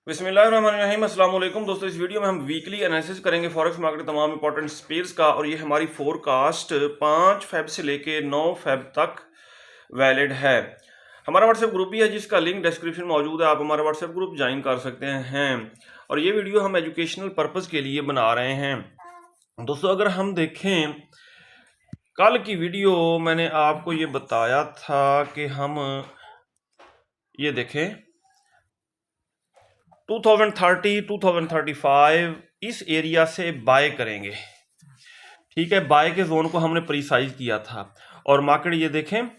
बिस्मिल्लाहिर्रहमानिर्रहीम अस्सलाम वालेकुम दोस्तों। इस वीडियो में हम वीकली एनालिसिस करेंगे फॉरेक्स मार्केट तमाम इंपॉर्टेंट स्पेयर्स का, और ये हमारी फोरकास्ट 5 फेब से लेके 9 फेब तक वैलिड है। हमारा व्हाट्सएप ग्रुप भी है जिसका लिंक डिस्क्रिप्शन में मौजूद है, आप हमारा व्हाट्सएप ग्रुप ज्वाइन कर सकते हैं। और ये वीडियो हम एजुकेशनल पर्पज़ के लिए बना रहे हैं। दोस्तों अगर हम देखें कल की वीडियो, मैंने आपको ये बताया था कि हम ये देखें 2030 2035 इस एरिया से बाय करेंगे। ठीक है, बाय के जोन को हमने प्रीसाइज किया था और मार्केट ये देखें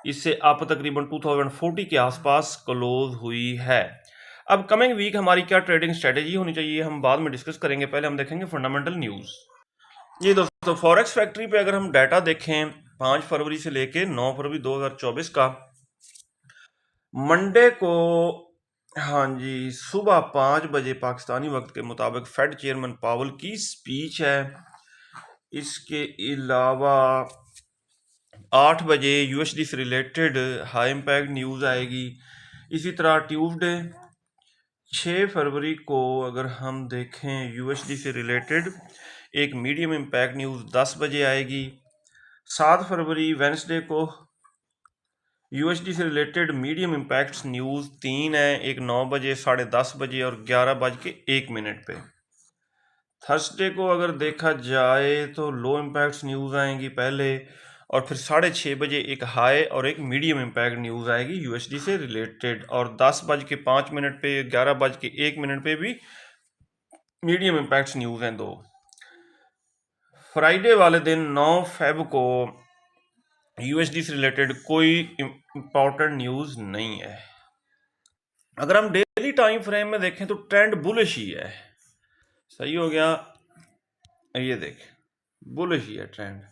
इससे आप तकरीबन 2040 के आसपास क्लोज हुई है। अब कमिंग वीक हमारी क्या ट्रेडिंग स्ट्रेटेजी होनी चाहिए हम बाद में डिस्कस करेंगे। पहले हम देखेंगे फंडामेंटल न्यूज़। ये दोस्तों फॉरेक्स फैक्ट्री पे अगर हम डाटा देखें 5 फरवरी से लेके 9 फरवरी 2024 का, मंडे को हाँ जी सुबह 5 बजे पाकिस्तानी वक्त के मुताबिक फेड चेयरमैन पावल की स्पीच है। इसके अलावा 8 बजे यूएसडी से रिलेटेड हाई इम्पैक्ट न्यूज़ आएगी। इसी तरह ट्यूसडे 6 फरवरी को अगर हम देखें यूएसडी से रिलेटेड एक मीडियम इम्पैक्ट न्यूज़ 10 बजे आएगी। 7 फरवरी वेंसडे को यूएसडी से रिलेटेड मीडियम इम्पैक्ट्स न्यूज़ 3 है, एक 9 बजे, 10:30 बजे और 11:01 पे। थर्सडे को अगर देखा जाए तो लो इम्पैक्ट्स न्यूज़ आएंगी पहले, और फिर 6:30 बजे एक हाई और एक मीडियम इम्पैक्ट न्यूज़ आएगी यूएसडी से रिलेटेड, और 10:05 पे 11:01 पे भी मीडियम इम्पैक्ट्स न्यूज़ हैं 2। फ्राइडे वाले दिन 9 फेब को यूएसडी से रिलेटेड कोई इंपॉर्टेंट न्यूज़ नहीं है। अगर हम डेली टाइम फ्रेम में देखें तो ट्रेंड बुलिश ही है। सही हो गया, ये देखें बुलिश ही है ट्रेंड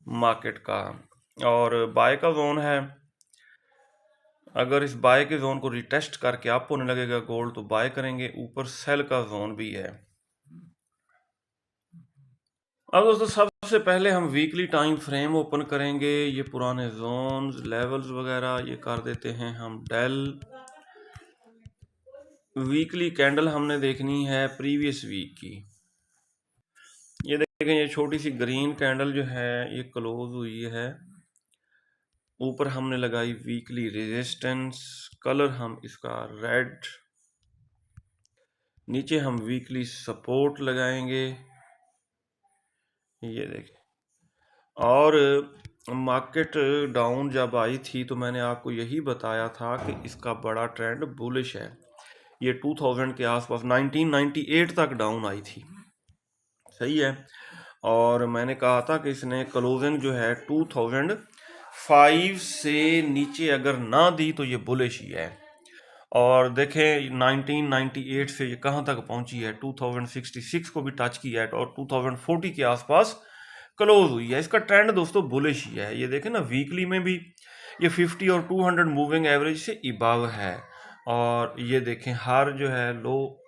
मार्केट का, और बाय का जोन है। अगर इस बाय के जोन को रिटेस्ट करके अप होने लगेगा गोल्ड तो बाय करेंगे, ऊपर सेल का जोन भी है। अब दोस्तों सबसे पहले हम वीकली टाइम फ्रेम ओपन करेंगे। ये पुराने जोन्स लेवल्स वगैरह ये कर देते हैं हम डेल। वीकली कैंडल हमने देखनी है प्रीवियस वीक की। ये देखें ये छोटी सी ग्रीन कैंडल जो है ये क्लोज हुई है, ऊपर हमने लगाई वीकली रेजिस्टेंस, कलर हम इसका रेड, नीचे हम वीकली सपोर्ट लगाएंगे। ये देखें, और मार्केट डाउन जब आई थी तो मैंने आपको यही बताया था कि इसका बड़ा ट्रेंड बुलिश है। ये 2000 के आसपास 1998 तक डाउन आई थी, सही है, और मैंने कहा था कि इसने क्लोजिंग जो है 2005 से नीचे अगर ना दी तो ये बुलिश ही है। और देखें 1998 से ये कहाँ तक पहुंची है, 2066 को भी टच किया है और 2040 के आसपास क्लोज हुई है। इसका ट्रेंड दोस्तों बुलिश ही है। ये देखें ना वीकली में भी ये 50 और 200 मूविंग एवरेज से इबाव है, और ये देखें हर जो है लो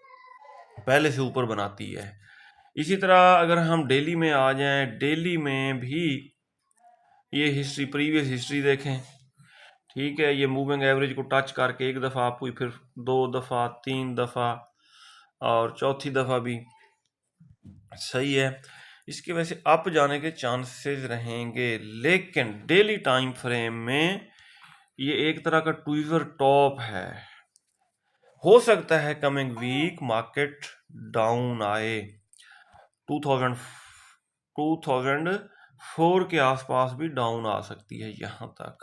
पहले से ऊपर बनाती है। इसी तरह अगर हम डेली में आ जाएं, डेली में भी ये हिस्ट्री प्रीवियस हिस्ट्री देखें, ठीक है, ये मूविंग एवरेज को टच करके एक दफ़ा आप हुई, फिर 2 दफ़ा, 3 दफ़ा और चौथी दफ़ा भी, सही है। इसकी वजह से अप जाने के चांसेस रहेंगे, लेकिन डेली टाइम फ्रेम में ये एक तरह का ट्विज़र टॉप है। हो सकता है कमिंग वीक मार्केट डाउन आए 2004 के आसपास भी डाउन आ सकती है यहाँ तक,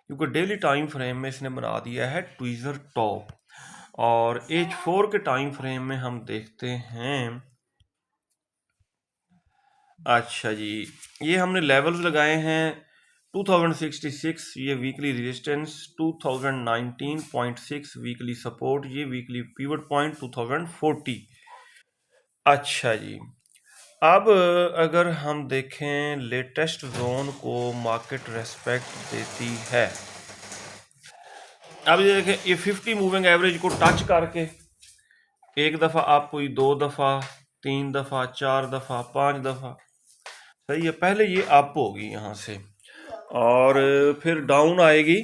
क्योंकि डेली टाइम फ्रेम में इसने बना दिया है ट्विज़र टॉप। और H4 के टाइम फ्रेम में हम देखते हैं, अच्छा जी, ये हमने लेवल्स लगाए हैं 2066 ये वीकली रेजिस्टेंस, 2019.6 वीकली सपोर्ट, ये वीकली पिवट पॉइंट 2040। अच्छा जी, अब अगर हम देखें लेटेस्ट जोन को मार्केट रेस्पेक्ट देती है। अब ये देखें ये 50 मूविंग एवरेज को टच करके एक दफ़ा अप हुई, 2 दफ़ा, 3 दफ़ा, 4 दफ़ा, 5 दफ़ा, सही है, पहले ये अप होगी यहाँ से और फिर डाउन आएगी।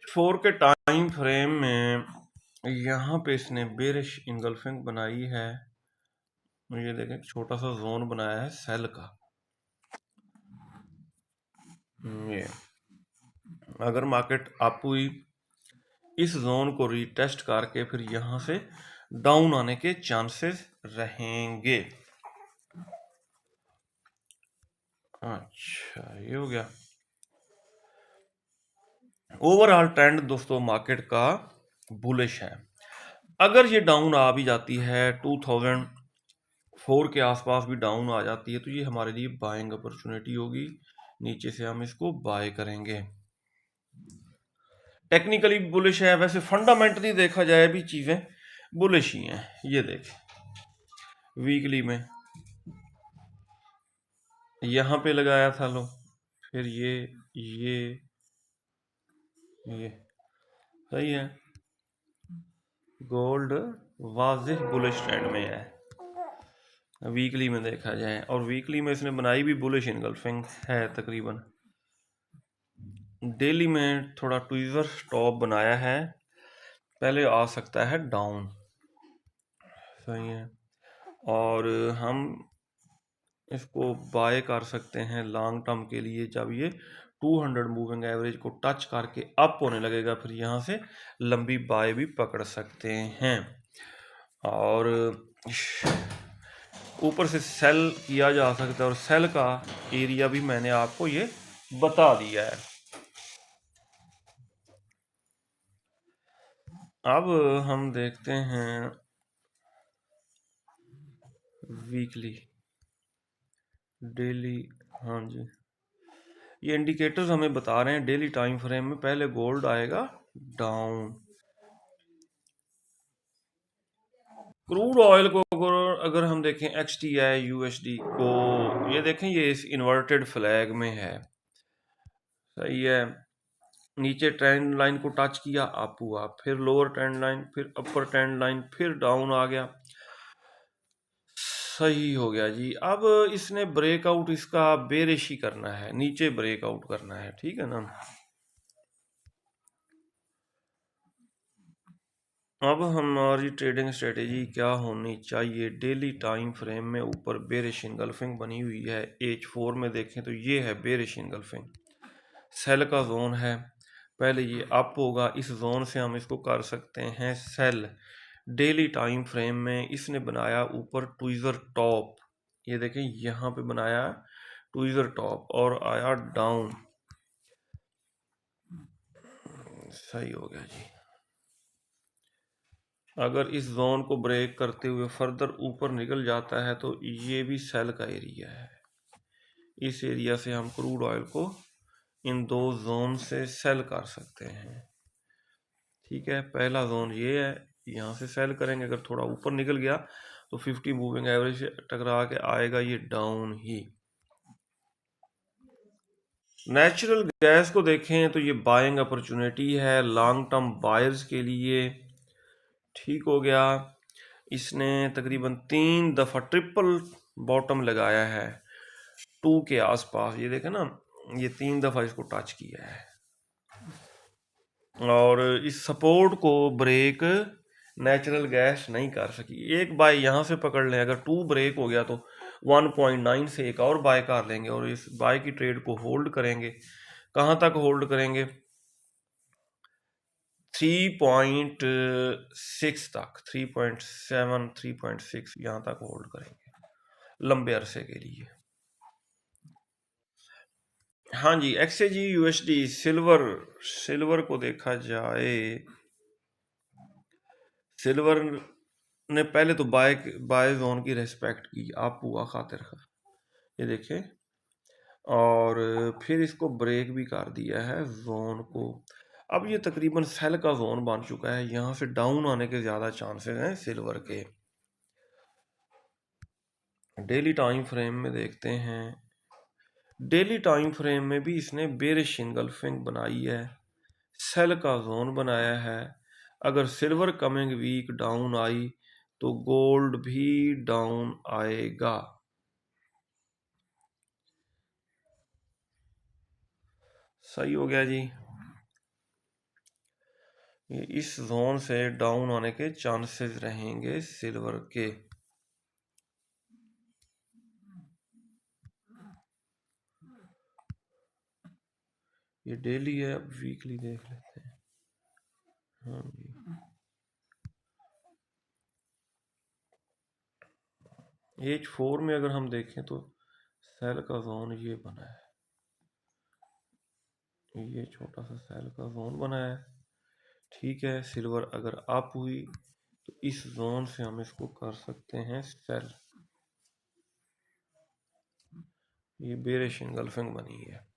4 के टाइम फ्रेम में यहाँ पे इसने बेरिश इनगल्फिंग बनाई है। ये देखें, छोटा सा जोन बनाया है सेल का। ये अगर मार्केट अप हुई, इस जोन को रीटेस्ट करके फिर यहाँ से डाउन आने के चांसेस रहेंगे। अच्छा, ये हो गया ओवरऑल ट्रेंड दोस्तों मार्केट का बुलिश है। अगर ये डाउन आ भी जाती है, 2004 के आसपास भी डाउन आ जाती है, तो ये हमारे लिए बाइंग अपॉर्चुनिटी होगी। नीचे से हम इसको बाय करेंगे। टेक्निकली बुलिश है, वैसे फंडामेंटली देखा जाए भी चीजें बुलिश ही हैं। ये देख, वीकली में यहां पे लगाया था लो, फिर ये सही है। गोल्ड वाजिह बुलिश ट्रेंड में है वीकली में देखा जाए, और वीकली में इसने बनाई भी बुलिश इनगल्फिंग है तकरीबन। डेली में थोड़ा ट्वीजर स्टॉप बनाया है, पहले आ सकता है डाउन। सही है, और हम इसको बाय कर सकते हैं लॉन्ग टर्म के लिए। जब ये 200 मूविंग एवरेज को टच करके अप होने लगेगा, फिर यहाँ से लंबी बाय भी पकड़ सकते हैं। और ऊपर से सेल किया जा सकता है, और सेल का एरिया भी मैंने आपको ये बता दिया है। अब हम देखते हैं वीकली, डेली। हाँ जी, ये इंडिकेटर्स हमें बता रहे हैं डेली टाइम फ्रेम में पहले गोल्ड आएगा डाउन। क्रूड ऑयल को अगर हम देखें, XTI USD को, ये देखें, ये इस इन्वर्टेड फ्लैग में है। सही है, नीचे ट्रेंड लाइन को टच किया, अप हुआ, फिर लोअर ट्रेंड लाइन, फिर अपर ट्रेंड लाइन, फिर डाउन आ गया। सही हो गया जी। अब इसने ब्रेकआउट इसका बेरिश ही करना है, नीचे ब्रेकआउट करना है, ठीक है ना। अब हमारी ट्रेडिंग स्ट्रेटेजी क्या होनी चाहिए? डेली टाइम फ्रेम में ऊपर बेरिश इनगल्फिंग बनी हुई है। H4 में देखें तो ये है बेरिश इनगल्फिंग, सेल का जोन है। पहले ये अप होगा, इस जोन से हम इसको कर सकते हैं सेल। डेली टाइम फ्रेम में इसने बनाया ऊपर ट्वीजर टॉप, ये देखें यहाँ पे बनाया ट्वीजर टॉप, और आया डाउन। सही हो गया जी। अगर इस जोन को ब्रेक करते हुए फर्दर ऊपर निकल जाता है, तो ये भी सेल का एरिया है। इस एरिया से हम क्रूड ऑयल को इन दो जोन से सेल कर सकते हैं। ठीक है, पहला जोन ये है, यहाँ से सेल करेंगे। अगर थोड़ा ऊपर निकल गया तो 50 मूविंग एवरेज से टकरा के आएगा ये डाउन ही। नेचुरल गैस को देखें तो ये बाइंग अपॉर्चुनिटी है लॉन्ग टर्म बायर्स के लिए। ठीक हो गया, इसने तकरीबन 3 दफ़ा ट्रिपल बॉटम लगाया है 2 के आसपास। ये देखें ना, ये 3 दफ़ा इसको टच किया है, और इस सपोर्ट को ब्रेक नेचुरल गैस नहीं कर सकी। एक बाय यहाँ से पकड़ लें, अगर 2 ब्रेक हो गया तो 1.9 से एक और बाय कर लेंगे, और इस बाय की ट्रेड को होल्ड करेंगे। कहाँ तक होल्ड करेंगे? 3.6 तक, 3.7, 3.6 यहाँ तक होल्ड करेंगे लंबे अरसे के लिए। हाँ जी, XAG USD सिल्वर को देखा जाए, सिल्वर ने पहले तो बाय जोन की रेस्पेक्ट की, आप हुआ खातिर खा, ये देखें, और फिर इसको ब्रेक भी कर दिया है जोन को। अब ये तकरीबन सेल का जोन बन चुका है, यहाँ से डाउन आने के ज़्यादा चांसेस हैं सिल्वर के। डेली टाइम फ्रेम में देखते हैं, डेली टाइम फ्रेम में भी इसने बेरिश इनगल्फिंग बनाई है, सेल का जोन बनाया है। अगर सिल्वर कमिंग वीक डाउन आई तो गोल्ड भी डाउन आएगा। सही हो गया जी। ये इस जोन से डाउन आने के चांसेस रहेंगे सिल्वर के। ये डेली है, अब वीकली देख लेते हैं। हाँ जी, H4 में अगर हम देखें तो सेल का जोन ये बना है, ये छोटा सा सेल का जोन बना है। ठीक है, सिल्वर अगर अप हुई तो इस जोन से हम इसको कर सकते हैं सेल। ये बेरिश एंगल्फिंग बनी है।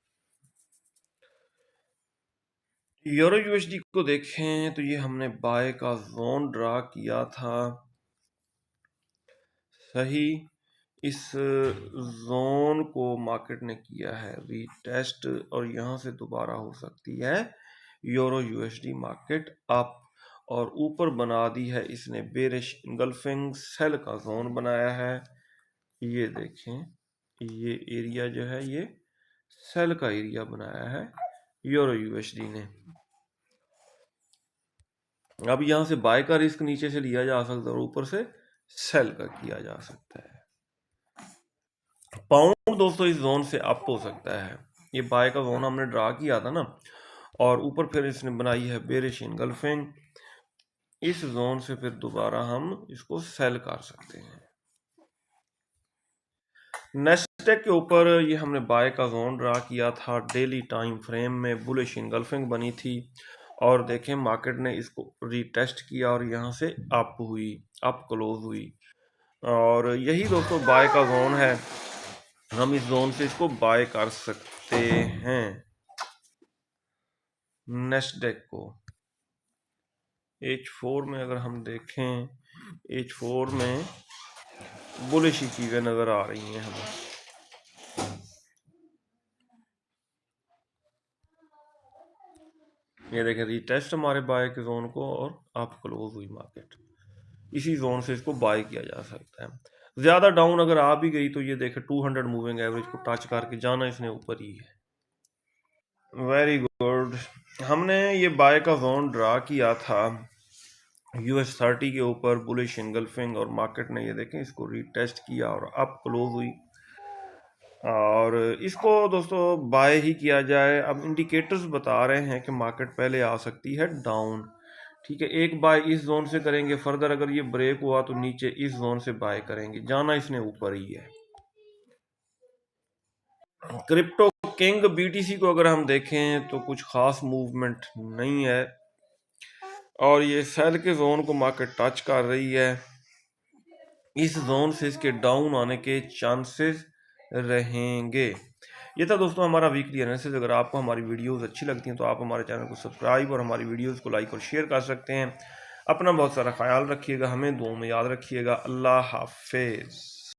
यूरो यूएसडी को देखें तो ये हमने बाय का जोन ड्रा किया था, सही। इस जोन को मार्केट ने किया है रीटेस्ट और यहाँ से दोबारा हो सकती है यूरो यूएसडी मार्केट अप, और ऊपर बना दी है इसने बेरिश इंगल्फिंग सेल का जोन बनाया है। ये देखें, ये एरिया जो है ये सेल का एरिया बनाया है यूरो यूएसडी ने। अब यहाँ से बाय का रिस्क नीचे से लिया जा सकता है और ऊपर से सेल का किया जा सकता है। पाउंड दोस्तों इस जोन से अप हो सकता है, ये बाय का जोन हमने ड्रा किया था ना, और ऊपर फिर इसने बनाई है बेरिश इनगल्फिंग, इस जोन से फिर दोबारा हम इसको सेल कर सकते हैं। नेस्टेक के ऊपर ये हमने बाय का जोन ड्रा किया था, डेली टाइम फ्रेम में बुलिश इनगल्फिंग बनी थी, और देखें मार्केट ने इसको रीटेस्ट किया और यहाँ से अप हुई, अप क्लोज हुई, और यही दोस्तों बाय का जोन है। हम इस जोन से इसको बाय कर सकते हैं नेस्डेक को। H4 में अगर हम देखें, H4 में बुलिश ही चीज़ें नज़र आ रही हैं हमें। ये देखें रीटेस्ट हमारे बाय के जोन को और अप क्लोज हुई मार्केट, इसी जोन से इसको बाय किया जा सकता है। ज़्यादा डाउन अगर आ भी गई तो ये देखें 200 मूविंग एवरेज को टच करके जाना इसने ऊपर ही है। वेरी गुड, हमने ये बाय का जोन ड्रा किया था US30 के ऊपर बुलिश इनगल्फिंग, और मार्केट ने ये देखें इसको रीटेस्ट किया और अप क्लोज हुई, और इसको दोस्तों बाय ही किया जाए। अब इंडिकेटर्स बता रहे हैं कि मार्केट पहले आ सकती है डाउन। ठीक है, एक बाय इस जोन से करेंगे, फर्दर अगर ये ब्रेक हुआ तो नीचे इस जोन से बाय करेंगे, जाना इसने ऊपर ही है। क्रिप्टो किंग BTC को अगर हम देखें तो कुछ खास मूवमेंट नहीं है, और ये सेल के जोन को मार्केट टच कर रही है, इस जोन से इसके डाउन आने के चांसेस रहेंगे। ये था दोस्तों हमारा वीकली एनालिसिस। अगर आपको हमारी वीडियोस अच्छी लगती हैं तो आप हमारे चैनल को सब्सक्राइब और हमारी वीडियोस को लाइक और शेयर कर सकते हैं। अपना बहुत सारा ख्याल रखिएगा, हमें दुआ में याद रखिएगा। अल्लाह हाफिज़।